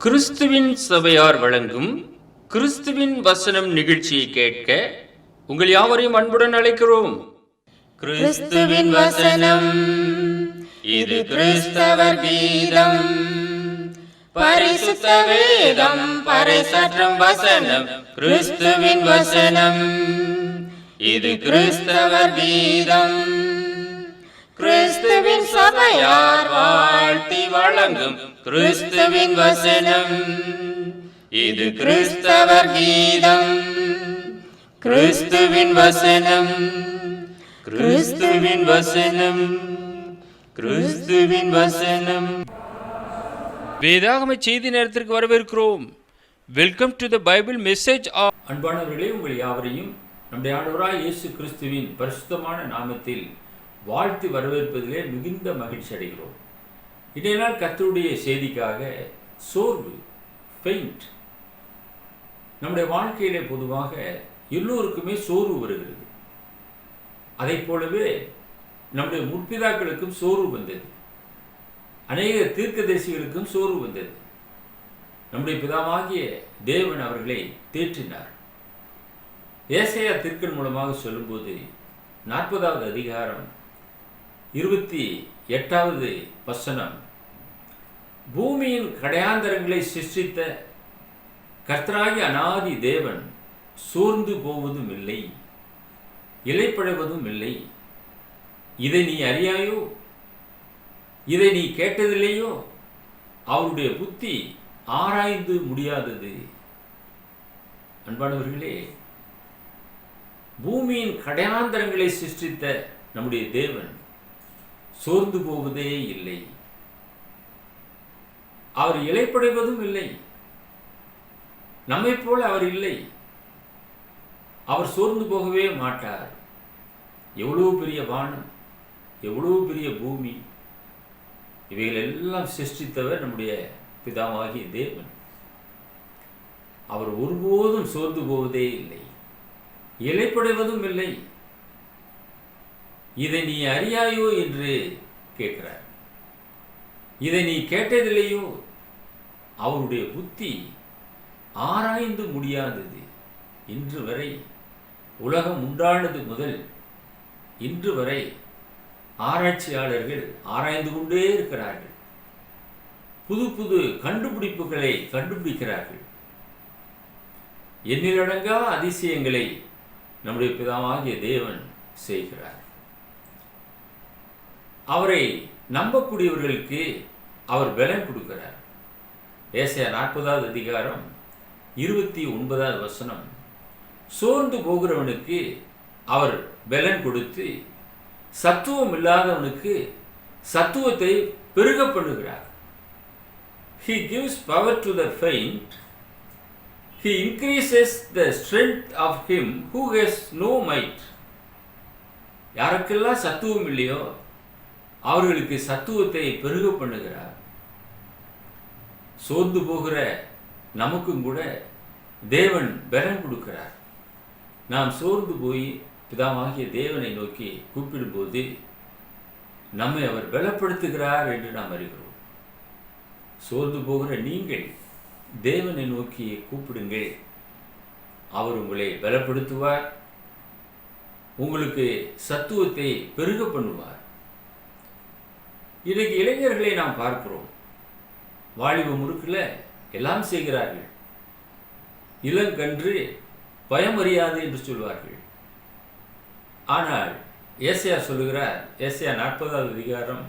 கிறிஸ்துவின் சபையார் வழங்கும் கிறிஸ்துவின் வசனம் நிகழ்ச்சியை கேட்க உங்கள் யாவரையும் அன்புடன் அழைக்கிறோம். கிறிஸ்துவின் வசனம், இது கிறிஸ்தவர் கீதம். பரிசுத்த வேதம் பறைசாற்றும் வசனம், கிறிஸ்துவின் வசனம், இது கிறிஸ்தவர் கீதம். கிறிஸ்துவின் சபையார் வாழ்த்தி வழங்கும் கிறிஸ்துவின் வசனம், இது கிறிஸ்தவர் கீதம். கிறிஸ்துவின் வசனம், கிறிஸ்துவின் வசனம், கிறிஸ்துவின் வசனம். வேதாகம செய்தி நேரத்திற்கு வரவேற்கிறோம். Welcome to the Bible message. அன்பானவர்களே, உங்கள் யாவரையும் நம்முடைய ஆண்டவராய் இயேசு கிறிஸ்துவின் பரிசுத்தமான நாமத்தில் வாழ்த்து வரவேற்பதிலே மிகுந்த மகிழ்ச்சி அடைகிறோம். இன்றைய நாள் கர்த்தருடைய செய்திக்காக சோர்வு, ஃபெயிண்ட். நம்முடைய வாழ்க்கையிலே பொதுவாக எல்லோருக்குமே சோர்வு வருகிறது. அதை போலவே நம்முடைய முற்பிதாக்களுக்கும் சோர்வு வந்தது. அநேக தீர்க்கதரிசிகளுக்கும் சோர்வு வந்தது. நம்முடைய பிதாவாகிய தேவன் அவர்களை தேற்றினார். ஏசாயா தீர்க்கன் மூலமாக சொல்லும்போது 40வது அதிகாரம் 28வது வசனம், பூமியின் கடையாந்தரங்களை சிருஷ்டித்த கர்த்தராகிய அநாதி தேவன் சோர்ந்து போவதும் இல்லை, இளைப்படைவதும் இல்லை. இதை நீ அறியாயோ? இதை நீ கேட்டதில்லையோ? அவருடைய புத்தி ஆராய்ந்து முடியாதது. அன்பானவர்களே, பூமியின் கடையாந்தரங்களை சிருஷ்டித்த நம்முடைய தேவன் சோர்ந்து போவதே இல்லை. அவர் இளைப்படைவதும் இல்லை. நம்மை போல அவர் இல்லை. அவர் சோர்ந்து போகவே மாட்டார். எவ்வளவு பெரிய வானம், எவ்வளவு பெரிய பூமி, இவைகள் எல்லாம் சிருஷ்டித்தவர் நம்முடைய பிதாவாகிய தேவன். அவர் ஒருபோதும் சோர்ந்து போவதே இல்லை, இளைப்படைவதும் இல்லை. இதை நீ அறியாயோ என்று கேட்கிறார். இதை நீ கேட்டதில்லையோ? அவருடைய புத்தி ஆராய்ந்து முடியாதது. இன்று வரை, உலகம் உண்டானது முதல் இன்று வரை ஆராய்ச்சியாளர்கள் ஆராய்ந்து கொண்டே இருக்கிறார்கள். புது புது கண்டுபிடிப்புகளை கண்டுபிடிக்கிறார்கள். எண்ணிலடங்கா அதிசயங்களை நம்முடைய பிதாவாகிய தேவன் செய்கிறார். அவரை நம்பக்கூடியவர்களுக்கு அவர் பலன் கொடுக்கிறார். ஏசாயா 40வது அதிகாரம் 29வது வசனம், சோர்ந்து போகிறவனுக்கு அவர் பலன் கொடுத்து சத்துவம் இல்லாதவனுக்கு சத்துவத்தை பெருக பண்ணுகிறார். He gives power to the faint. He increases the strength of him who has no might. யாருக்கெல்லாம் சத்துவம் இல்லையோ அவர்களுக்கு சத்துவத்தை பெருக பண்ணுகிறார். சோர்ந்து போகிற நமக்கும் கூட தேவன் பலன் கொடுக்கிறார். நாம் சோர்ந்து போய் பிதாவாகிய தேவனை நோக்கி கூப்பிடும்போது நம்மை அவர் பலப்படுத்துகிறார் என்று நாம் அறிகிறோம். சோர்ந்து போகிற நீங்கள் தேவனை நோக்கி கூப்பிடுங்கள். அவர் உங்களை பலப்படுத்துவார், உங்களுக்கு சத்துவத்தை பெருக பண்ணுவார். இன்றைக்கு இளைஞர்களை நாம் பார்க்கிறோம். வாலிப முறுக்கில் எல்லாம் செய்கிறார்கள். இளங்கன்று பயமறியாது என்று சொல்வார்கள். ஆனால் ஏசாயா சொல்லுகிறார், ஏசாயா 40வது அதிகாரம்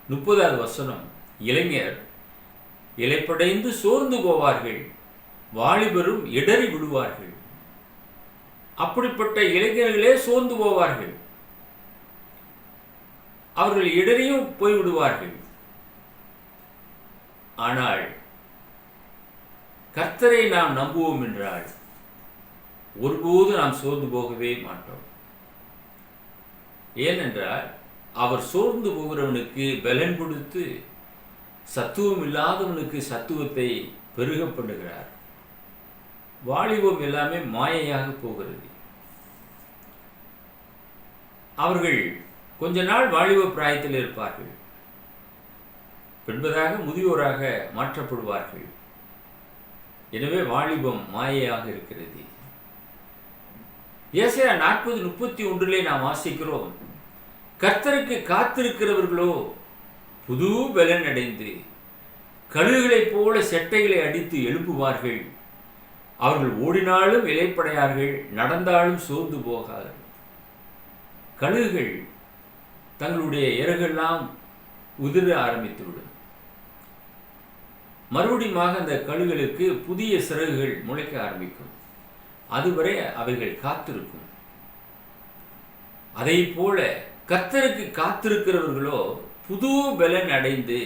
30வது வசனம், இளைஞர் இளைப்படைந்து சோர்ந்து போவார்கள், வாலிபரும் இடறி விடுவார்கள். அப்படிப்பட்ட இளைஞர்களே சோர்ந்து போவார்கள். அவர்கள் இடறியும் போய்விடுவார்கள். ஆனால் கர்த்தரை நாம் நம்புவோம் என்றால் ஒருபோது நாம் சோர்ந்து போகவே மாட்டோம். ஏனென்றால் அவர் சோர்ந்து போகிறவனுக்கு பலன் கொடுத்து சத்துவம் இல்லாதவனுக்கு சத்துவத்தை பெருக பண்ணுகிறார். வாலிபம் எல்லாமே மாயையாக போகிறது. அவர்கள் கொஞ்ச நாள் வாலிப பிராயத்தில் இருப்பார்கள். பின்பதாக முதியோராக மாற்றப்படுவார்கள். எனவே வாலிபம் மாயையாக இருக்கிறது. ஏசாயா 40:31 நாம் வாசிக்கிறோம், கர்த்தருக்கு காத்திருக்கிறவர்களோ புது பலன் அடைந்து கழுகுகளைப் போல செட்டைகளை அடித்து எழுப்புவார்கள். அவர்கள் ஓடினாலும் இளைப்படையார்கள், நடந்தாலும் சோர்ந்து போகார்கள். கழுகுகள் தங்களுடைய இறகெல்லாம் உதிர ஆரம்பித்துவிடும். மறுபடியும் அந்த கழுகுகளுக்கு புதிய சிறகுகள் முளைக்க ஆரம்பிக்கும். அதுவரை அவைகள் காத்திருக்கும். அதை போல கர்த்தருக்கு காத்திருக்கிறவர்களோ புது பலன் அடைந்து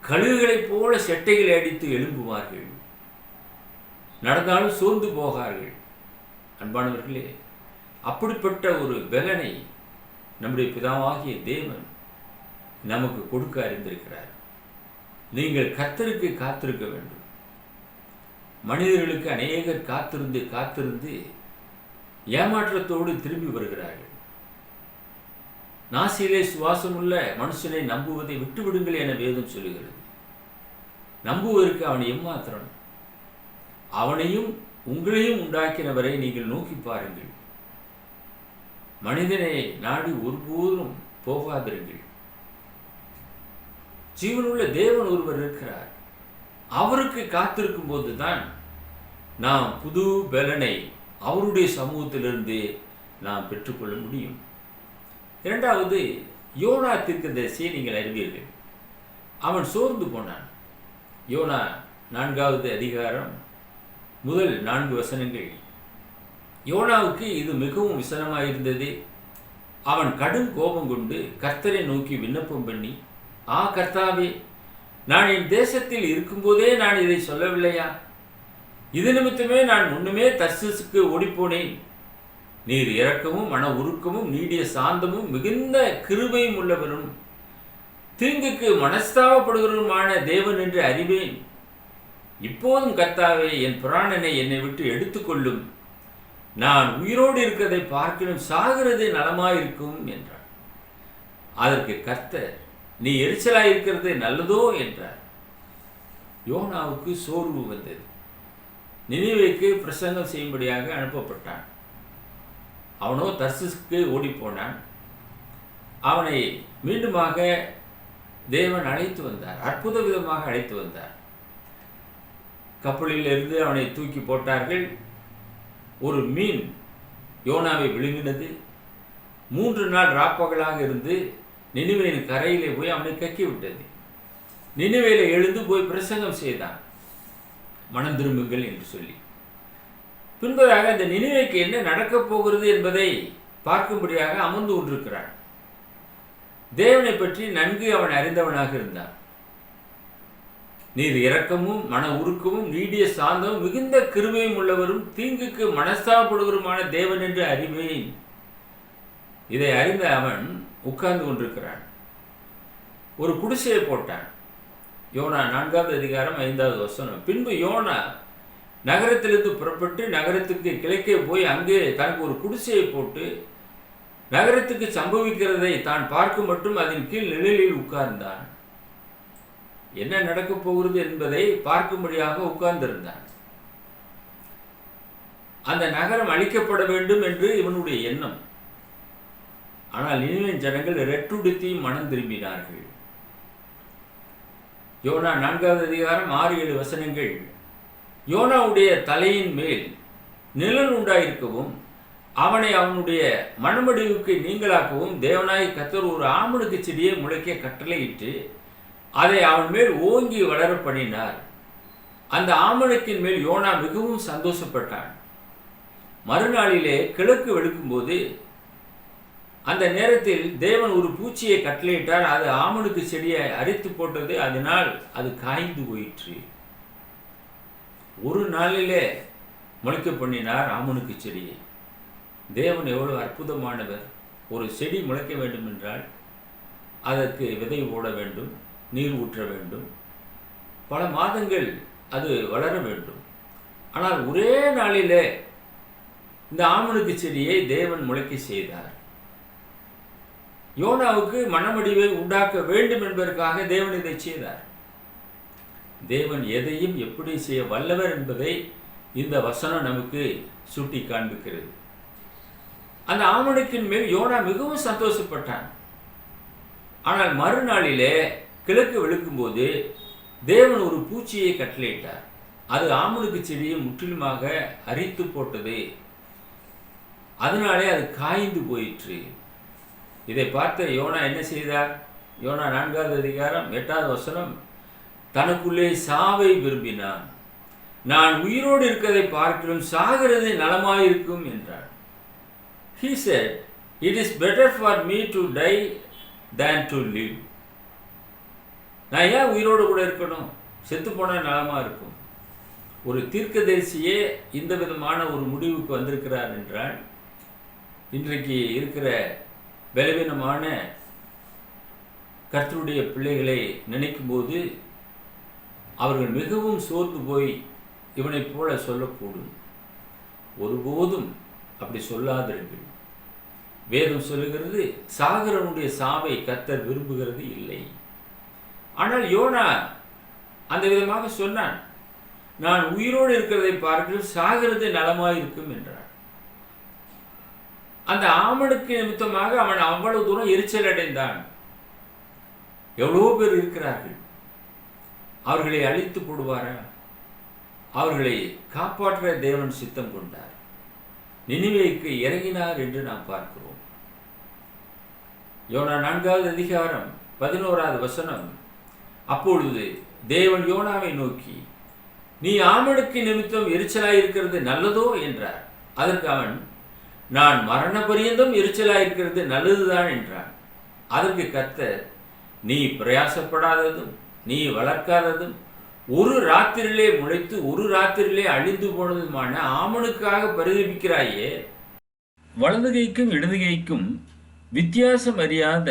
கழுகுகளைப் போல செட்டைகளை அடித்து எழும்புவார்கள், நடந்தாலும் சோர்ந்து போகார்கள். அன்பானவர்களே, அப்படிப்பட்ட ஒரு பலனை நம்முடைய பிதாவாகிய தேவன் நமக்கு கொடுக்க அறிந்திருக்கிறார். நீங்கள் கர்த்தருக்கு காத்திருக்க வேண்டும். மனிதர்களுக்கு அநேகர் காத்திருந்து ஏமாற்றத்தோடு திரும்பி வருகிறார்கள். நாசியிலே சுவாசமுள்ள மனுஷனை நம்புவதை விட்டுவிடுங்கள் என வேதம் சொல்லுகிறது. நம்புவதற்கு அவன் எம்மாத்திரம்? அவனையும் உங்களையும் உண்டாக்கினவரை நீங்கள் நோக்கி பாருங்கள். மனிதனை நாடி ஒருபோதும் போகாதிருங்கள். ஜீவனுள்ள தேவன் ஒருவர் இருக்கிறார். அவருக்கு காத்திருக்கும் போதுதான் நாம் புது பலனை அவருடைய சமூகத்திலிருந்து நாம் பெற்றுக்கொள்ள முடியும். இரண்டாவது, யோனா தீர்க்கதரிசியை நீங்கள் அறிவீர்கள். அவன் சோர்ந்து போனான். யோனா 4வது அதிகாரம் முதல் 4 வசனங்கள். யோனாவுக்கு இது மிகவும் விசனமாயிருந்தது. அவன் கடும் கோபம் கொண்டு கர்த்தரை நோக்கி விண்ணப்பம் பண்ணி, கர்த்தாவே, நான் என் தேசத்தில் இருக்கும்போதே நான் இதை சொல்லவில்லையா? இது நிமித்தமே நான் முன்னுமே தர்சீசுக்கு ஓடிப்போனேன். நீர் இரக்கமும் மன உருக்கமும் நீடிய சாந்தமும் மிகுந்த கிருபையும் உள்ளவரும் தீங்குக்கு மனஸ்தாபப்படுகிறவருமான தேவன் என்று அறிவேன். இப்போதும் கர்த்தாவே, என் பிராணனை என்னை விட்டு எடுத்துக்கொள்ளும். நான் உயிரோடு இருக்கிறதை பார்க்கணும், சாகிறது நலமாயிருக்கும் என்றார். அதற்கு கர்த்தர், நீ எரிச்சலாயிருக்கிறது நல்லதோ என்றார். யோனாவுக்கு சோர்வு வந்தது. நினிவேக்கு பிரசங்கம் செய்யும்படியாக அனுப்பப்பட்டான். அவனோ தர்சீசுக்கு ஓடிப்போனான். அவனை மீண்டுமாக தேவன் அழைத்து வந்தார். அற்புத விதமாக அழைத்து வந்தார். கப்பலில் இருந்து அவனை தூக்கி போட்டார்கள். ஒரு மீன் யோனாவை விழுங்கினது. 3 நாள் ராப்பகலாக இருந்து நினிவேயின் கரையிலே போய் அவனை கக்கி விட்டது. நினிவேயில எழுந்து போய் பிரசங்கம் செய்தான், மனம் திரும்புங்கள் என்று சொல்லி. பின்பதாக அந்த நினிவேக்கு என்ன நடக்கப் போகிறது என்பதை பார்க்கும்படியாக அமர்ந்து கொண்டிருக்கிறான். தேவனை பற்றி நன்கு அவன் அறிந்தவனாக இருந்தான். நீர் இரக்கமும் மன உருக்கமும் நீடிய சாந்தமும் மிகுந்த கிருபையும் உள்ளவரும் தீங்குக்கு மனஸ்தாபப்படுவருமான தேவன் என்று அறிவேன். இதை அறிந்த அவன் உட்கார்ந்து கொண்டிருக்கிறான். ஒரு குடிசையை போட்டான். யோனா 4வது அதிகாரம் 5வது வசனம். பின்பு யோனா நகரத்திலிருந்து புறப்பட்டு நகரத்துக்கு கிழக்கே போய் அங்கே தனக்கு ஒரு குடிசையை போட்டு நகரத்துக்கு சம்பவிக்கிறதை தான் பார்க்க மட்டும் அதன் கீழ் நிழலில் உட்கார்ந்தான். என்ன நடக்கப் போகிறது என்பதை பார்க்கும்படியாக உட்கார்ந்திருந்தான். அந்த நகரம் அழிக்கப்பட வேண்டும் என்று இவனுடைய எண்ணம். ஆனால் நினிவேயின் ஜனங்கள் ரெட்டுடுத்தி மனம் திரும்பினார்கள். யோனா 4வது அதிகாரம் 6-7 வசனங்கள். யோனாவுடைய தலையின் மேல் நிழல் உண்டாயிருக்கவும் அவனை அவனுடைய மனமடிவுக்கு நீங்களாக்கவும் தேவனாய் கர்த்தர் ஒரு ஆமணக்கு செடியை முளைக்க கட்டளையிட்டு அதை அவன் மேல் ஓங்கி வளர பண்ணினார். அந்த ஆமணக்கின் மேல் யோனா மிகவும் சந்தோஷப்பட்டான். மறுநாளிலே கிழக்கு வெளுக்கும்போது அந்த நேரத்தில் தேவன் ஒரு பூச்சியை கட்டளையிட்டார். அது ஆமணக்கு செடியை அரித்து போட்டது. அதனால் அது காய்ந்து போயிற்று. ஒரு நாளிலே முளைக்க பண்ணினார் ஆமணக்கு செடியை. தேவன் எவ்வளவு அற்புதமானவர்! ஒரு செடி முளைக்க வேண்டும் என்றால் அதற்கு விதை போட வேண்டும், நீர் ஊற்ற வேண்டும், பல மாதங்கள் அது வளர வேண்டும். ஆனால் ஒரே நாளிலே இந்த ஆமணக்கு செடியை தேவன் முளைக்க செய்தார். யோனாவுக்கு மனமடிவை உண்டாக்க வேண்டும் என்பதற்காக தேவன் இதை செய்தார். தேவன் எதையும் எப்படி செய்ய வல்லவர் என்பதை இந்த வசனம் நமக்கு சுட்டி காண்பிக்கிறது. அந்த ஆமணக்கின் மேல் யோனா மிகவும் சந்தோஷப்பட்டான். ஆனால் மறுநாளிலே கிழக்கு வெளுக்கும்போது தேவன் ஒரு பூச்சியை கட்டளையிட்டார். அது ஆமணக்கு செடியை முற்றிலுமாக அரித்து போட்டது. அதனாலே அது காய்ந்து போயிற்று. இதை பார்த்த யோனா என்ன செய்தார்? யோனா 4வது அதிகாரம் 8வது வசனம், தனக்குள்ளே சாவை விரும்பினான். நான் உயிரோடு இருக்கிறதை பார்க்கிறோம், சாகிறது நலமாயிருக்கும் என்றார். He said, it is better for me to die than to live. நான் ஏன் உயிரோடு கூட இருக்கணும்? செத்து போனால் நலமா இருக்கும். ஒரு தீர்க்கதரிசியே இந்த விதமான ஒரு முடிவுக்கு வந்திருக்கிறார் என்றால், இன்றைக்கு இருக்கிற பலவீனமான கர்த்தருடைய பிள்ளைகளை நினைக்கும் போது அவர்கள் மிகவும் சோர்ந்து போய் இவனைப் போல சொல்லக்கூடும். ஒருபோதும் அப்படி சொல்லாதிருங்கள். வேதம் சொல்லுகிறது, சாகிறவனுடைய சாவை கர்த்தர் விரும்புகிறது இல்லை. ஆனால் யோனா அந்த விதமாக சொன்னான், நான் உயிரோடு இருக்கிறதை பார்க்கிறேன், சாகிறது நலமாயிருக்கும் என்றான். அந்த ஆமனுக்கு நிமித்தமாக அவன் அவ்வளவு தூரம் எரிச்சல் அடைந்தான். எவ்வளோ பேர் இருக்கிறார்கள், அவர்களை அழித்து போடுவாரா? அவர்களை காப்பாற்ற தேவன் சித்தம் கொண்டார். நினிவேக்கு இறங்கினார் என்று நாம் பார்க்கிறோம். யோனா 4வது அதிகாரம் 11வது வசனம், அப்பொழுது தேவன் யோனாவை நோக்கி, நீ ஆமனுக்கு நிமித்தம் எரிச்சலாயிருக்கிறது நல்லதோ என்றார். அதற்கு அவன், நான் மரண பரியந்தம் எரிச்சலாயிருக்கிறது நல்லதுதான் என்றான். அதற்கு கர்த்தர், நீ பிரயாசப்படாததும் நீ வளர்க்காததும் ஒரு ராத்திரிலே முளைத்து ஒரு ராத்திரிலே அழிந்து போனதுமான ஆமனுக்காக பரிதபிக்கிறாயே, வலது கைக்கும் இடது கைக்கும் வித்தியாசம் அறியாத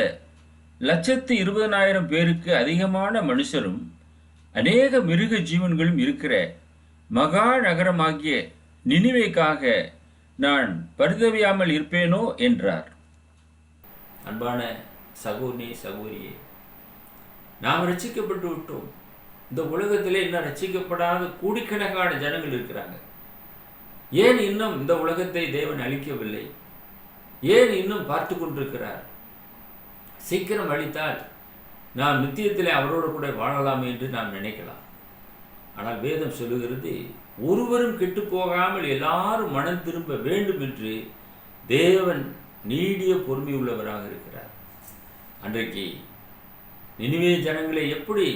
120,000 பேருக்கு அதிகமான மனுஷரும் அநேக மிருக ஜீவன்களும் இருக்கிற மகா நகரமாகிய நினிவேக்காக நான் பரிதவியாமல் இருப்பேனோ என்றார். அன்பான சகோதரி சகோதரியே, நாம் ரட்சிக்கப்பட்டு விட்டோம். இந்த உலகத்திலே இன்னும் ரட்சிக்கப்படாத கோடிக்கணக்கான ஜனங்கள் இருக்கிறாங்க. ஏன் இன்னும் இந்த உலகத்தை தேவன் அழிக்கவில்லை? ஏன் இன்னும் பார்த்து கொண்டிருக்கிறார்? சீக்கிரம் அழித்தால் நாம் நித்தியத்திலே அவரோடு கூட வாழலாம் என்று நாம் நினைக்கலாம். ஆனால் வேதம் சொல்லுகிறது, ஒருவரும் கெட்டு போகாமல் எல்லாரும் மனம் திரும்ப வேண்டும் என்று தேவன் நீடிய பொறுமை உள்ளவராக இருக்கிறார். அன்றைக்கு நினிவே ஜனங்களை எப்படி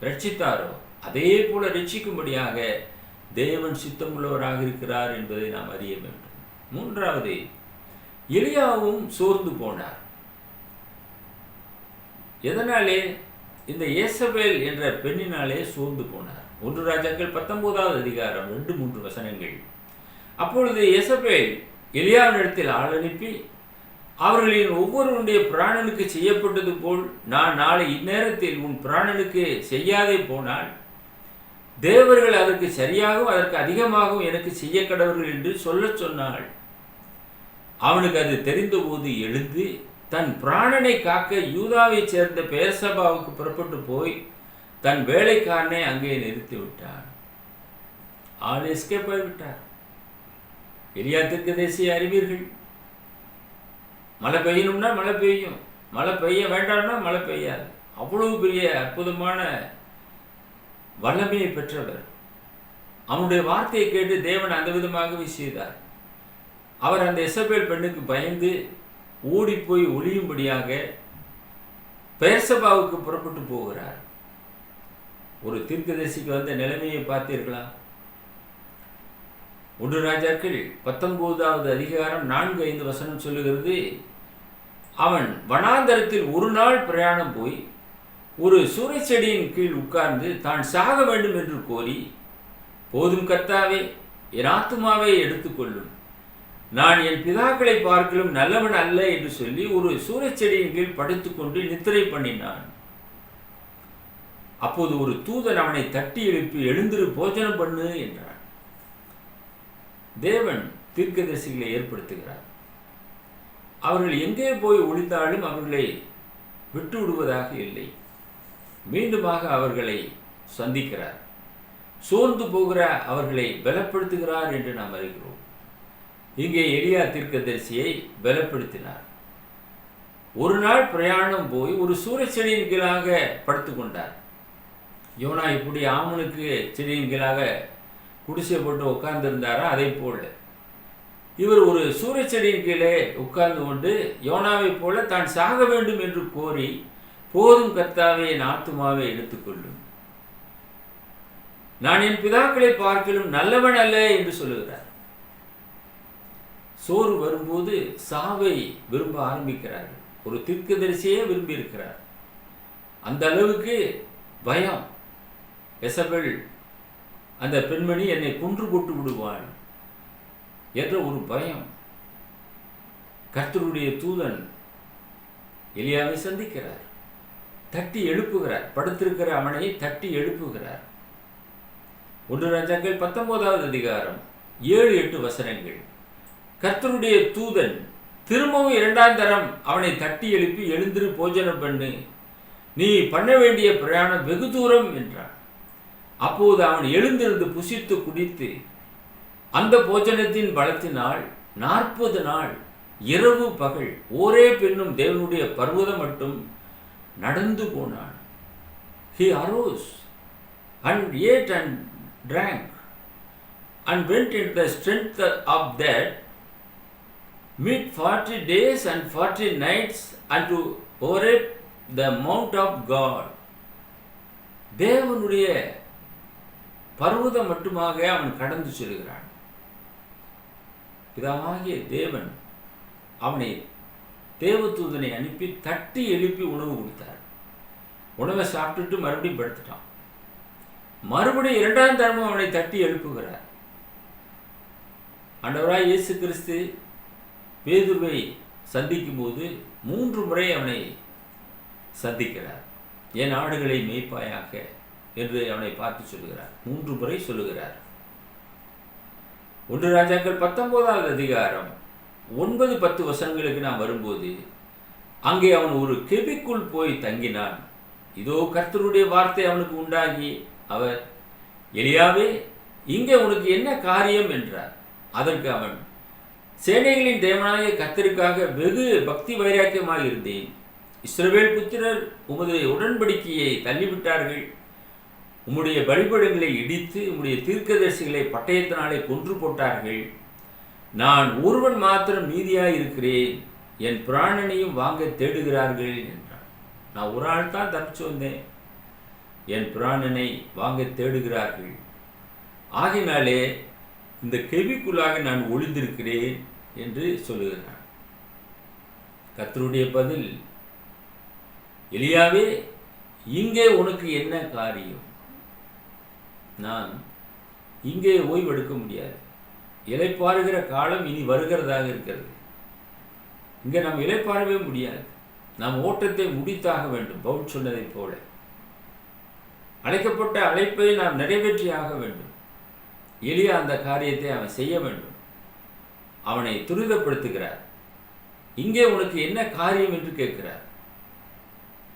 ரட்சித்தாரோ அதே போல ரட்சிக்கும்படியாக தேவன் சித்தமுள்ளவராக இருக்கிறார் என்பதை நாம் அறிய வேண்டும். 3வது, எலியாவும் சோர்ந்து போனார். எதனாலே? இந்த ஏசபேல் என்ற பெண்ணினாலே சோர்ந்து போனார். 1 ராஜாக்கள் 19வது அதிகாரம் 2-3 வசனங்கள். அப்பொழுது ஏசபேல் எலியாவினிடத்தில் ஆள் அனுப்பி, அவர்களின் ஒவ்வொருவருடைய பிராணனுக்கு செய்யப்பட்டது போல் நான் நாளை இந்நேரத்தில் உன் பிராணனுக்கு செய்யாதே போனால் தேவர்கள் அதற்கு சரியாகவும் அதற்கு அதிகமாகவும் எனக்கு செய்ய கடவர்கள் என்று சொல்ல சொன்னாள். அவனுக்கு அது தெரிந்தபோது எழுந்து தன் பிராணனை காக்க யூதாவை சேர்ந்த பெயர்சபாவுக்கு புறப்பட்டு போய் தன் வேலைக்காரனை அங்கே நிறுத்தி விட்டான். ஆள் எஸ்கேப் ஆகிவிட்டார். எலியா தீர்க்கதரிசியை அறிவீர்கள். மழை பெய்யணும்னா மழை பெய்யும், மழை பெய்ய வேண்டாம்னா மழை பெய்யாது. அவ்வளவு பெரிய அற்புதமான வல்லமையை பெற்றவர். அவனுடைய வார்த்தையை கேட்டு தேவன் அந்த விதமாகவே செய்தார். அவர் அந்த எசபேல் பெண்ணுக்கு பயந்து ஓடி போய் ஒளியும்படியாக பெயர்சபாவுக்கு புறப்பட்டு போகிறார். ஒரு தீர்க்கதரிசிக்கு வந்த நிலைமையை பார்த்தீர்களா? 1 ராஜாக்கள் 19வது அதிகாரம் 4-5 வசனம் சொல்லுகிறது, அவன் வனாந்தரத்தில் ஒரு நாள் பிரயாணம் போய் ஒரு சூரை செடியின் கீழ் உட்கார்ந்து தான் சாக வேண்டும் என்று கோரி, போதும் கர்த்தாவே, என் ஆத்துமாவை எடுத்துக்கொள்ளும், நான் என் பிதாக்களை பார்க்கலும் நல்லவன் அல்ல என்று சொல்லி ஒரு சூரை செடியின் கீழ் படுத்துக்கொண்டு நித்திரை பண்ணினான். அப்போது ஒரு தூதன் அவனை தட்டி எழுப்பி, எழுந்திரு, போஜனம் பண்ணு என்றான். தேவன் தீர்க்கதரிசிகளை ஏற்படுத்துகிறார். அவர்கள் எங்கே போய் ஒளிந்தாலும் அவர்களை விட்டு விடுவதாக இல்லை. மீண்டுமாக அவர்களை சந்திக்கிறார். சோர்ந்து போகிற அவர்களை பலப்படுத்துகிறார் என்று நாம் அறிகிறோம். இங்கே எலியா தீர்க்கதரிசியை பலப்படுத்தினார். ஒரு நாள் பிரயாணம் போய் ஒரு சூரியச்செடியின் கீழாக படுத்துக்கொண்டார். யோனா இப்படி ஆமனுக்கு செடியின் கீழாக குடிசை போட்டு உட்கார்ந்திருந்தாரா? அதை போல இவர் ஒரு சூரியச்செடியின் கீழே உட்கார்ந்து கொண்டு யோனாவை போல தான் சாக வேண்டும் என்று கோரி, போதும் கர்த்தாவே, என் ஆத்துமாவை எடுத்துக்கொள்ளும், நான் என் பிதாக்களை பார்க்கலும் நல்லவன் அல்ல என்று சொல்லுகிறார். சோறு வரும்போது சாவை விரும்ப ஆரம்பிக்கிறார்கள். ஒரு தீர்க்கதரிசியே விரும்பி இருக்கிறார். அந்த அளவுக்கு பயம். எசபெல் அந்த பெண்மணி என்னை கொன்று போட்டு விடுவாள் என்ற ஒரு பயம். கர்த்தருடைய தூதன் எலியாவை சந்திக்கிறார். தட்டி எழுப்புகிறார். படுத்திருக்கிற அவனை தட்டி எழுப்புகிறார். 1 ராஜாக்கள் 19வது அதிகாரம் 7-8 வசனங்கள். கர்த்தருடைய தூதன் திரும்பவும் 2ஆம் தரம் அவனை தட்டி எழுப்பி, எழுந்திரு, போஜனம் பண்ணு, நீ பண்ண வேண்டிய பிரயாணம் வெகு தூரம் என்றான். அப்போது அவன் எழுந்திருந்து புசித்து குடித்து அந்த போஜனத்தின் பலத்தினால் 40 நாள் இரவு பகல் ஒரே பெண்ணும் தேவனுடைய பர்வதம் மட்டும் நடந்து போனான். He arose and ate and drank and went in the strength of that meat 40 days and 40 nights unto Horeb, the mount of God. தேவனுடைய பர்வதம் மட்டுமாக அவன் கடந்து செல்கிறான். பிதாவாகிய தேவன் அவனை தேவதூதனை அனுப்பி தட்டி எழுப்பி உணவு கொடுத்தார். உணவை சாப்பிட்டுட்டு மறுபடியும் படுத்துட்டான். மறுபடியும் 2ஆம் தரமும் அவனை தட்டி எழுப்புகிறார். ஆண்டவராய் இயேசு கிறிஸ்து பேதுருவை சந்திக்கும் போது 3 முறை அவனை சந்திக்கிறார். என் ஆடுகளை மேய்ப்பாயாக என்று அவனை பார்த்து சொல்லுகிறார். 3 முறை சொல்லுகிறார். 1 ராஜாக்கள் 19வது அதிகாரம் 9-10 வசனங்களுக்கு நாம் வரும்போது, அங்கே அவன் ஒரு கெபிக்குள் போய் தங்கினான். இதோ கர்த்தருடைய வார்த்தை அவனுக்கு உண்டாகி, அவர், எலியாவே, இங்கே உனக்கு என்ன காரியம் என்றார். அதற்கு அவன், சேனைகளின் தேவனாகிய கர்த்தருக்காக வெகு பக்தி வைராக்கியமாக இருந்தேன். இஸ்ரவேல் புத்திரர் உமது உடன்படிக்கையை தள்ளிவிட்டார்கள். உம்முடைய பலிபீடங்களை இடித்து உம்முடைய தீர்க்கதரிசிகளை பட்டயத்தினாலே கொன்று போட்டார்கள். நான் ஒருவன் மாத்திரம் மீதியாய் இருக்கிறேன். என் பிராணனையும் வாங்க தேடுகிறார்கள் என்றான். நான் ஒரு ஆள் தான் தப்பிச்சு வந்தேன். என் பிராணனை வாங்க தேடுகிறார்கள். ஆகினாலே இந்த கெபிக்குள்ளாக நான் ஒளிந்திருக்கிறேன் என்று சொல்லுகிறான். கர்த்தருடைய பதில், எலியாவே, இங்கே உனக்கு என்ன காரியம்? நான் இங்கே ஓய்வெடுக்க முடியாது. இளைப்பாறுகிற காலம் இனி வருகிறதாக இருக்கிறது. இங்கே நாம் இளைப்பாறவே முடியாது. நாம் ஓட்டத்தை முடித்தாக வேண்டும். பவுல் சொன்னதைப் போல அழைக்கப்பட்ட அழைப்பை நாம் நிறைவேற்றியாக வேண்டும். எலியா அந்த காரியத்தை அவன் செய்ய வேண்டும். அவனை துரிதப்படுத்துகிறார். இங்கே உனக்கு என்ன காரியம் என்று கேட்கிறார்.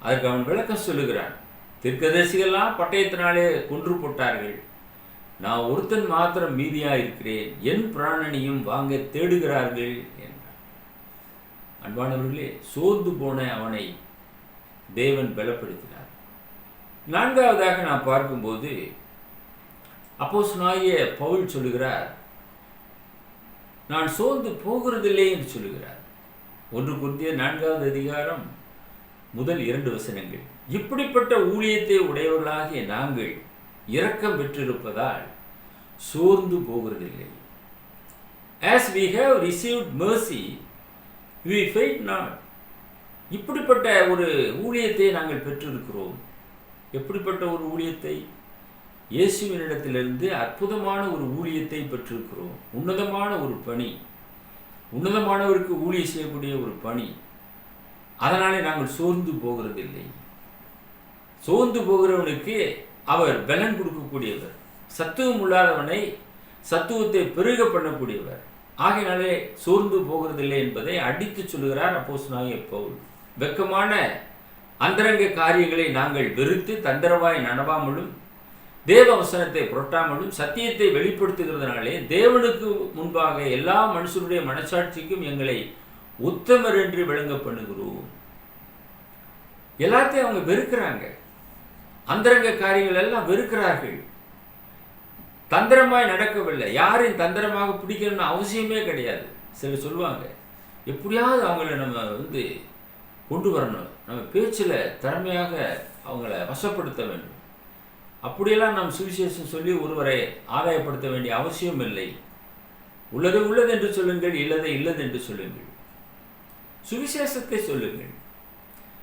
அதற்கு அவன் விளக்கம் சொல்லுகிறான். தீர்க்கதரிசிகள்லாம் பட்டயத்தினாலே கொன்று போட்டார்கள். நான் ஒருத்தன் மாத்திரம் மீதியாக இருக்கிறேன். என் பிராணனையும் வாங்க தேடுகிறார்கள் என்றார். அன்பானவர்களே, சோர்ந்து போன அவனை தேவன் பலப்படுத்தினார். 4வதாக நாம் பார்க்கும்போது, அப்போஸ்தலனாகிய பவுல் சொல்லுகிறார், நான் சோர்ந்து போகிறதில்லை என்று சொல்லுகிறார். 1 கொரிந்தியர் 4வது அதிகாரம் முதல் 2 வசனங்கள். இப்படிப்பட்ட ஊழியத்தை உடையவர்களாகிய நாங்கள் இரக்கம் பெற்றிருப்பதால் சோர்ந்து போகிறதில்லை. As we have received mercy, we faint not. இப்படிப்பட்ட ஒரு ஊழியத்தை நாங்கள் பெற்றிருக்கிறோம். எப்படிப்பட்ட ஒரு ஊழியத்தை? இயேசுவினிடத்திலிருந்து அற்புதமான ஒரு ஊழியத்தை பெற்றிருக்கிறோம். உன்னதமான ஒரு பணி, உன்னதமானவருக்கு ஊழியம் செய்யக்கூடிய ஒரு பணி. அதனாலே நாங்கள் சோர்ந்து போகிறதில்லை. சோர்ந்து போகிறவனுக்கு அவர் பலன் கொடுக்கக்கூடியவர். சத்துவம் உள்ளாதவனை சத்துவத்தை பெருக பண்ணக்கூடியவர். ஆகையினாலே சோர்ந்து போகிறதில்லை என்பதை அடித்து சொல்லுகிறார் அப்போஸ்தலனாகிய பவுல். வெட்கமான அந்தரங்க காரியங்களை நாங்கள் வெறுத்து தந்திரவாய் நனவாமலும் தேவ வசனத்தை புரட்டாமலும் சத்தியத்தை வெளிப்படுத்துகிறதுனாலே தேவனுக்கு முன்பாக எல்லா மனுஷருடைய மனசாட்சிக்கும் எங்களை உத்தமர் என்று விளங்க பண்ணுகிறோம். எல்லாத்தையும் அவங்க வெறுக்கிறாங்க. அந்தரங்க காரியங்கள் எல்லாம் வெறுக்கிறார்கள். தந்திரமாய் நடக்கவில்லை. யாரையும் தந்திரமாக பிடிக்கணும்னு அவசியமே கிடையாது. சிலர் சொல்லுவாங்க, எப்படியாவது அவங்கள நம்ம கொண்டு வரணும், நம்ம பேச்சில் திறமையாக அவங்கள வசப்படுத்த வேண்டும். அப்படியெல்லாம் நாம் சுவிசேஷம் சொல்லி ஒருவரை ஆதாயப்படுத்த வேண்டிய அவசியம் இல்லை. உள்ளது உள்ளது என்று சொல்லுங்கள், இல்லதை இல்லது என்று சொல்லுங்கள், சுவிசேஷத்தை சொல்லுங்கள்.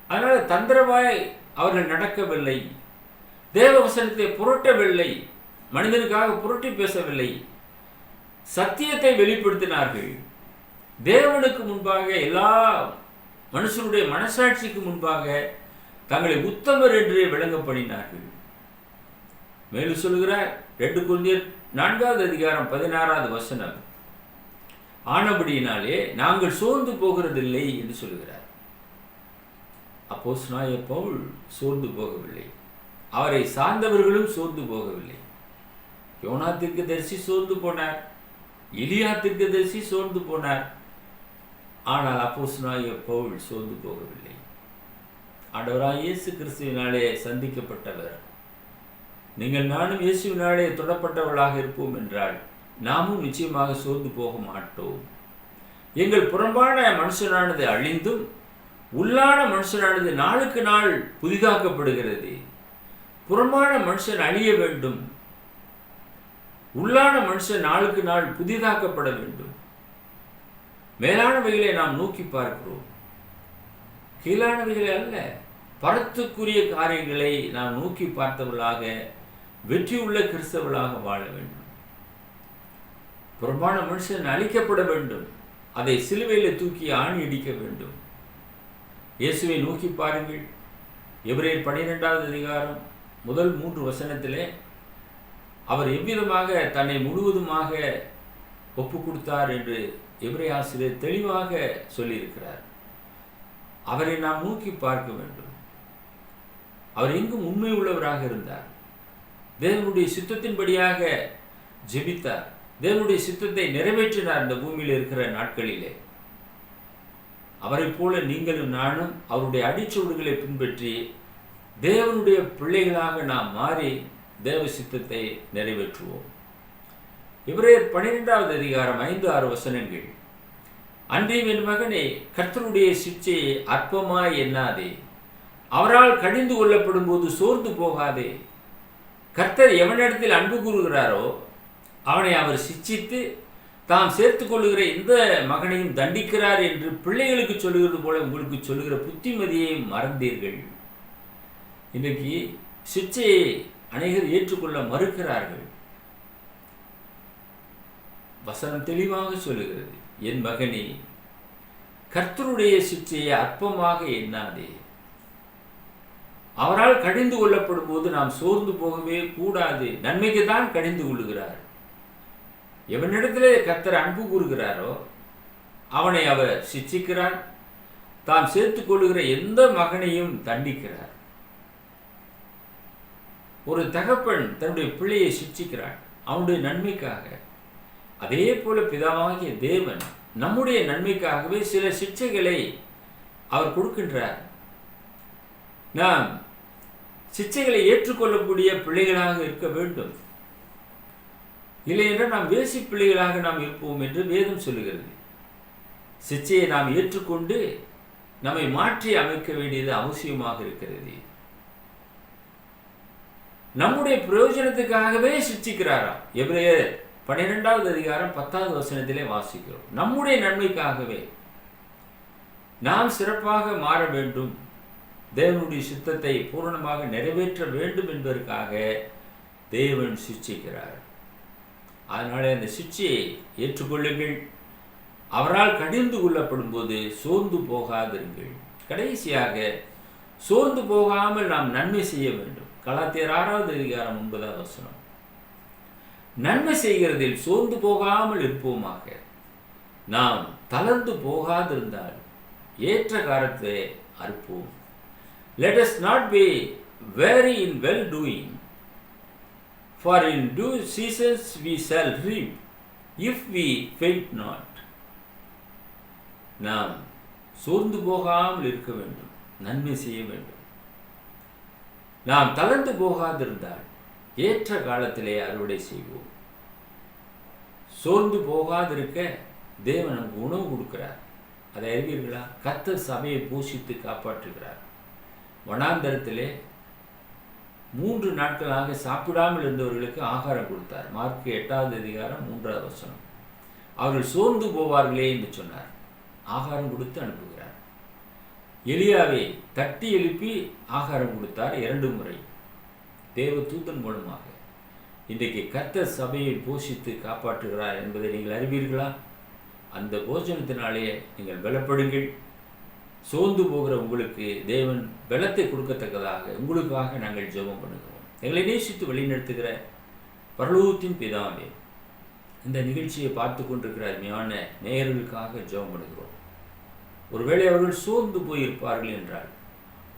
அதனால் தந்திரமாய் அவர்கள் நடக்கவில்லை, தேவ வசனத்தை புரட்டவில்லை, மனிதனுக்காக புரட்டி பேசவில்லை, சத்தியத்தை வெளிப்படுத்தினார்கள். தேவனுக்கு முன்பாக எல்லா மனுஷனுடைய மனசாட்சிக்கு முன்பாக தங்களை உத்தமர் என்று விளங்க பண்ணினார்கள். மேலும் சொல்லுகிறார் 2 கொரிந்தியர் 4:16 ஆனபடியினாலே நாங்கள் சோர்ந்து போகிறதில்லை என்று சொல்லுகிறார். அப்போஸ்தலனாகிய பவுல் சோர்ந்து போகவில்லை, அவரை சார்ந்தவர்களும் சோர்ந்து போகவில்லை. யோனா தீர்க்கதரிசி சோர்ந்து போனார், எலியா தீர்க்கதரிசி சோர்ந்து போனார். ஆனால் அப்போஸ்தலனாகிய பவுல் சோர்ந்து போகவில்லை. ஆண்டவராகிய இயேசு கிறிஸ்துவினாலே சந்திக்கப்பட்டவர். நீங்கள் நானும் இயேசுவினாலே தொடப்பட்டவர்களாக இருப்போம் என்றால் நாமும் நிச்சயமாக சோர்ந்து போக மாட்டோம். எங்கள் புறம்பான மனுஷனானது அழிந்தும் உள்ளான மனுஷனானது நாளுக்கு நாள் புதிதாக்கப்படுகிறது. புறம்பான மனுஷன் அழிய வேண்டும், உள்ளான மனுஷன் நாளுக்கு நாள் புதிதாக்கப்பட வேண்டும். மேலானவைகளை நாம் நோக்கி பார்க்கிறோம், கீழானவைகளை அல்ல. பரத்துக்குரிய காரியங்களை நாம் நோக்கி பார்த்தவர்களாக வெற்றியுள்ள கிறிஸ்தவர்களாக வாழ வேண்டும். புறம்பான மனுஷன் அழிக்கப்பட வேண்டும், அதை சிலுவையில் தூக்கி ஆணி அடிக்க வேண்டும். இயேசுவை நோக்கி பாருங்கள். எபிரேயர் 12 முதல் 3 வசனத்திலே அவர் எவ்விதமாக தன்னை முழுவதுமாக ஒப்பு கொடுத்தார் என்று எபிரேய ஆசிரியர் தெளிவாக சொல்லியிருக்கிறார். அவரை நாம் நோக்கி பார்க்க வேண்டும். அவர் எங்கும் உண்மை உள்ளவராக இருந்தார். தேவனுடைய சித்தத்தின்படியாக ஜெபித்தார். தேவனுடைய சித்தத்தை நிறைவேற்றினார் இந்த பூமியில் இருக்கிற நாட்களிலே. அவரை போல நீங்களும் நானும் அவருடைய அடிச்சூடுகளை பின்பற்றி தேவனுடைய பிள்ளைகளாக நாம் மாறி தேவ சித்தத்தை நிறைவேற்றுவோம். எபிரேயர் 12 5-6 அன்றியும் என் மகனே, கர்த்தருடைய சிட்சையை அற்பமாய் எண்ணாதே, அவரால் கடிந்து கொள்ளப்படும் போது சோர்ந்து போகாதே. கர்த்தர் எவனிடத்தில் அன்பு கூறுகிறாரோ அவனை அவர் சிட்சித்து தாம் சேர்த்து கொள்ளுகிற இந்த மகனையும் தண்டிக்கிறார் என்று பிள்ளைகளுக்கு சொல்லுகிறது போல உங்களுக்கு சொல்லுகிற புத்திமதியை மறந்தீர்கள். இன்றைக்கு சிட்சையை அநேகர் ஏற்றுக்கொள்ள மறுக்கிறார்கள். வசனம் தெளிவாக சொல்லுகிறது, என் மகனே, கர்த்தருடைய சிட்சையை அற்பமாக எண்ணாதே. அவரால் கடிந்து கொள்ளப்படும் போது நாம் சோர்ந்து போகவே கூடாது. நன்மைக்கு தான் கடிந்து கொள்ளுகிறார். எவனிடத்திலே கர்த்தர் அன்பு கூறுகிறாரோ அவனை அவர் சிட்சிக்கிறார். தாம் சேர்த்துக் கொள்ளுகிற எந்த மகனையும் தண்டிக்கிறார். ஒரு தகப்பன் தன்னுடைய பிள்ளையை சிட்சிக்கிறார் அவனுடைய நன்மைக்காக. அதே போல பிதாவாகிய தேவன் நம்முடைய நன்மைக்காகவே சில சிட்சைகளை அவர் கொடுக்கின்றார். நாம் சிட்சைகளை ஏற்றுக்கொள்ளக்கூடிய பிள்ளைகளாக இருக்க வேண்டும். இல்லை என்றால் நாம் வேசி பிள்ளைகளாக நாம் இருப்போம் என்று வேதம் சொல்லுகிறது. சிட்சையை நாம் ஏற்றுக்கொண்டு நம்மை மாற்றி அமைக்க வேண்டியது அவசியமாக இருக்கிறது. நம்முடைய பிரயோஜனத்துக்காகவே சிட்சிக்கிறாராம். எபிரேயர் 12 வாசிக்கிறோம். நம்முடைய நன்மைக்காகவே நாம் சிறப்பாக மாற வேண்டும், தேவனுடைய சித்தத்தை பூரணமாக நிறைவேற்ற வேண்டும் என்பதற்காக தேவன் சிட்சிக்கிறார். அதனால அந்த சிட்சையை ஏற்றுக்கொள்ளுங்கள். அவரால் கடிந்து கொள்ளப்படும் போது சோர்ந்து போகாதிருங்கள். கடைசியாக சோர்ந்து போகாமல் நாம் நன்மை செய்ய வேண்டும். கலாத்தியர் 6:9 நன்மை செய்கிறதில் சோர்ந்து போகாமல் இருப்போமாக. நாம் தளர்ந்து போகாதிருந்தால் ஏற்ற காலத்தை அறுப்போம். Let us not be weary in well doing, for in due seasons we shall reap, if we faint not. நாம் சோர்ந்து போகாமல் இருக்க வேண்டும், நன்மை செய்ய வேண்டும். நாம் தளர்ந்து போகாதிருந்தால் ஏற்ற காலத்திலே அறுவடை செய்வோம். சோர்ந்து போகாதிருக்க தேவன் நமக்கு உணவு கொடுக்கிறார். அதை அறிவீர்களா? கர்த்தர் சபையை போஷித்து காப்பாற்றுகிறார். வனாந்தரத்திலே 3 நாட்களாக சாப்பிடாமல் இருந்தவர்களுக்கு ஆகாரம் கொடுத்தார். மார்க் 8வது அதிகாரம் 3வது வசனம். அவர்கள் சோர்ந்து போவார்களே என்று சொன்னார். ஆகாரம் கொடுத்து அனுப்புகிறார். எலியாவை தட்டி எழுப்பி ஆகாரம் கொடுத்தார் 2 முறை தேவ தூதன் மூலமாக. இன்றைக்கு கர்த்தர் சபையை போஷித்து காப்பாற்றுகிறார் என்பதை நீங்கள் அறிவீர்களா? அந்த போஜனத்தினாலே நீங்கள் பலப்படுங்கள். சோர்ந்து போகிற உங்களுக்கு தேவன் பலத்தை கொடுக்கத்தக்கதாக உங்களுக்காக நாங்கள் ஜெபம் பண்ணுகிறோம். எங்களை நேசித்து வழிநடத்துகிற பரலோகத்தின் பிதாவே, இந்த நிகழ்ச்சியை பார்த்து கொண்டிருக்கிற அருமையான நேயர்களுக்காக ஜெபம் பண்ணுகிறோம். ஒருவேளை அவர்கள் சோர்ந்து போயிருப்பார்கள் என்றால்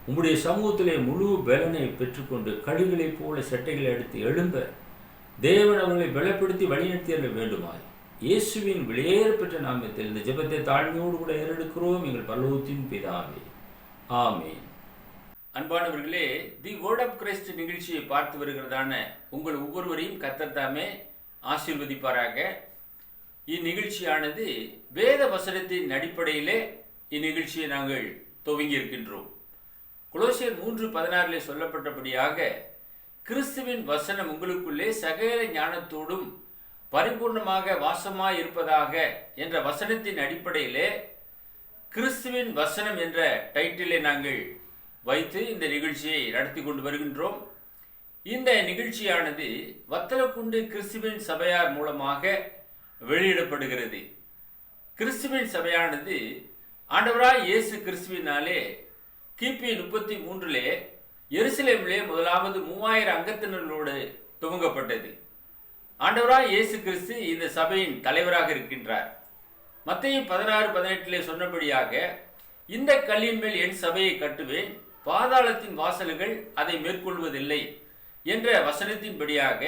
உங்களுடைய சமூகத்திலே முழு பலனை பெற்றுக்கொண்டு கழுகளைப் போல சட்டைகளை எடுத்து எழும்ப தேவன் அவர்களை பலப்படுத்தி வழிநடத்திய வேண்டுமாய் இயேசுவின் வெளியேறப்பெற்ற நாமத்தில் இந்த ஜெபத்தை தாழ்மையோடு கூட ஏறெடுக்கிறோம் எங்கள் பரலோகத்தின் பிதாவே, ஆமென். அன்பானவர்களே, தி வேர்ட் ஆஃப் கிரைஸ்ட் நிகழ்ச்சியை பார்த்து வருகிறதான உங்கள் ஒவ்வொருவரையும் கர்த்தர் தாமே ஆசீர்வதிப்பாராக. இந்நிகழ்ச்சியானது வேத வசனத்தின் அடிப்படையிலே இந்நிகழ்ச்சியை நாங்கள் துவங்கி இருக்கின்றோம். கொலோசியர் 3:16 சொல்லப்பட்டபடியாக கிறிஸ்துவின் வசனம் உங்களுக்குள்ளே சகல ஞானத்தோடும் பரிபூர்ணமாக வாசமாய் இருப்பதாக என்ற வசனத்தின் அடிப்படையிலே கிறிஸ்துவின் வசனம் என்ற டைட்டிலை நாங்கள் வைத்து இந்த நிகழ்ச்சியை நடத்தி கொண்டு வருகின்றோம். இந்த நிகழ்ச்சியானது வத்தலக்குண்டு கிறிஸ்துவின் சபையார் மூலமாக வெளியிடப்படுகிறது. கிறிஸ்துவின் சபையானது ஆண்டவராய் இயேசு கிறிஸ்துவினாலே கிபி 33 எருசலேமிலே முதலாவது 3000 அங்கத்தினர்களோடு துவங்கப்பட்டது. ஆண்டவராய் இயேசு கிறிஸ்து இந்த சபையின் தலைவராக இருக்கின்றார். மத்தேயு 16:18 சொன்னபடியாக இந்த கல்லின் மேல் என் சபையை கட்டுவேன், பாதாளத்தின் வாசல்கள் அதை மேற்கொள்வதில்லை என்ற வசனத்தின்படியாக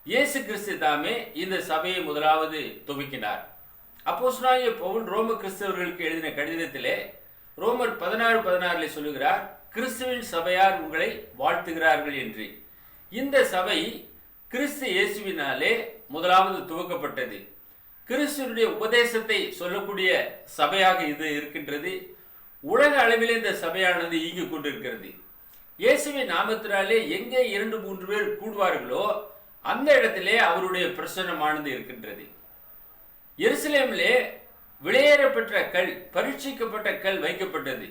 இயேசு கிறிஸ்து தாமே இந்த சபையை முதலாவது துவக்கினார். அப்போஸ்தலனாகிய பவுல் ரோம கிறிஸ்தவர்களுக்கு எழுதின கடிதத்திலே ரோமர் 16:16 சொல்லுகிறார், கிறிஸ்துவின் சபையார் உங்களை வாழ்த்துகிறார்கள் என்று. இந்த சபை கிறிஸ்து இயேசுவினாலே முதலாவது துவக்கப்பட்டது. கிறிஸ்துவனுடைய உபதேசத்தை சொல்லக்கூடிய சபையாக இது இருக்கின்றது. உலக அளவில் இந்த சபையானது இயங்கிக் கொண்டிருக்கிறது. இயேசுவின் நாமத்தினாலே எங்கே 2-3 பேர் கூடுவார்களோ அந்த இடத்திலே அவருடைய பிரசன்னமானது இருக்கின்றது. எருசலேமிலே வெளியேறப்பெற்ற கல், பரீட்சிக்கப்பட்ட கல் வைக்கப்பட்டது.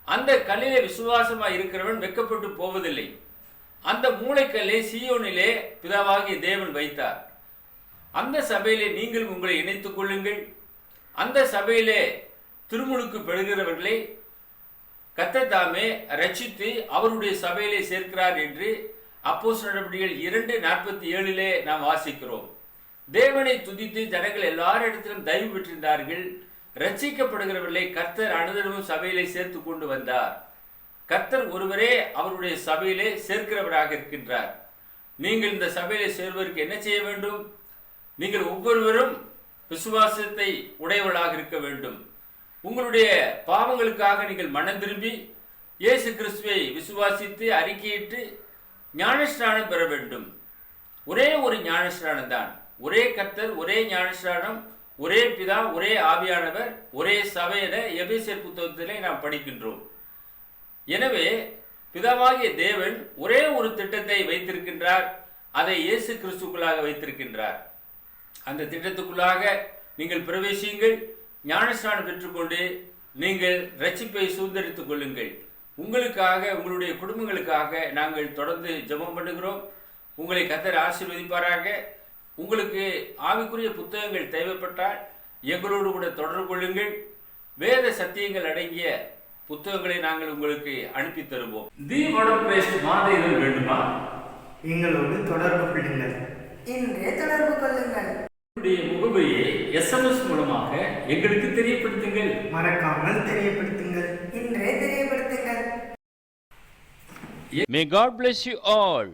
அந்த கல்லிலே விசுவாசமாய் இருக்கிறவன் வெட்கப்பட்டு போவதில்லை. அந்த மூளைக்கல்லை சீயோனிலே பிதாவாகிய தேவன் வைத்தார். அந்த சபையிலே நீங்கள் உங்களை இணைத்துக் கொள்ளுங்கள். அந்த சபையிலே திருமுழுக்கு பெறுகிறவர்களை கர்த்தர் தாமே ரட்சித்து அவருடைய சபையிலே சேர்க்கிறார் என்று அப்போஸ்தலர் நடபடிகள் 2:47 நாம் வாசிக்கிறோம். தேவனை துதித்து ஜனங்கள் எல்லாரிடத்திலும் தயவு பெற்றிருந்தார்கள். ரட்சிக்கப்படுகிறவர்களை கர்த்தர் அனுதினமும் சபையிலே சேர்த்து கொண்டு வந்தார். கர்த்தர் ஒருவரே அவருடைய சபையிலே சேர்க்கிறவராக இருக்கின்றார். நீங்கள் இந்த சபையிலே சேர்வதற்கு என்ன செய்ய வேண்டும்? நீங்கள் ஒவ்வொருவரும் விசுவாசத்தை உடையவர்களாக இருக்க வேண்டும். உங்களுடைய பாவங்களுக்காக நீங்கள் மனம் திரும்பி இயேசு கிறிஸ்துவை விசுவாசித்து அறிக்கையிட்டு ஞானஸ்நானம் பெற வேண்டும். ஒரே ஒரு ஞானஸ்நானம் தான். ஒரே கர்த்தர், ஒரே ஞானஸ்நானம், ஒரே பிதா, ஒரே ஆவியானவர், ஒரே சபை என எபேசியர் புத்தகத்திலே நாம் படிக்கின்றோம். எனவே பிதாவாகிய தேவன் ஒரே ஒரு திட்டத்தை வைத்திருக்கின்றார். அதை இயேசு கிறிஸ்துக்குள்ளாக வைத்திருக்கின்றார். அந்த திட்டத்துக்குள்ளாக நீங்கள் பிரவேசியுங்கள். ஞானஸ்நானம் பெற்றுக்கொண்டு நீங்கள் ரட்சிப்பை சுதந்திரித்துக் கொள்ளுங்கள். உங்களுக்காக, உங்களுடைய குடும்பங்களுக்காக நாங்கள் தொடர்ந்து ஜெபம் பண்ணுகிறோம். உங்களை கர்த்தர் ஆசீர்வதிப்பாராக. உங்களுக்கு ஆவிக்குரிய புத்தகங்கள் தேவைப்பட்டால் எங்களோடு கூட தொடர்பு கொள்ளுங்கள். வேத சத்தியங்கள் அடங்கிய புத்தகங்களை நாங்கள் உங்களுக்கு அனுப்பி தருவோம். தி வேர்ட் ஆஃப் கிரைஸ்ட் மாத இதழ் வேண்டுமா? எங்களோடு தொடர்பு கொள்ளுங்கள். இன்றே தொடர்பு கொள்ளுங்கள். உங்களுடைய முகவரியை எஸ்எம்எஸ் மூலமாக எங்களுக்கு தெரியப்படுத்துங்கள். மறக்காமல் தெரியப்படுத்துங்கள். இன்றே தெரியப்படுத்துங்கள். May God bless you all.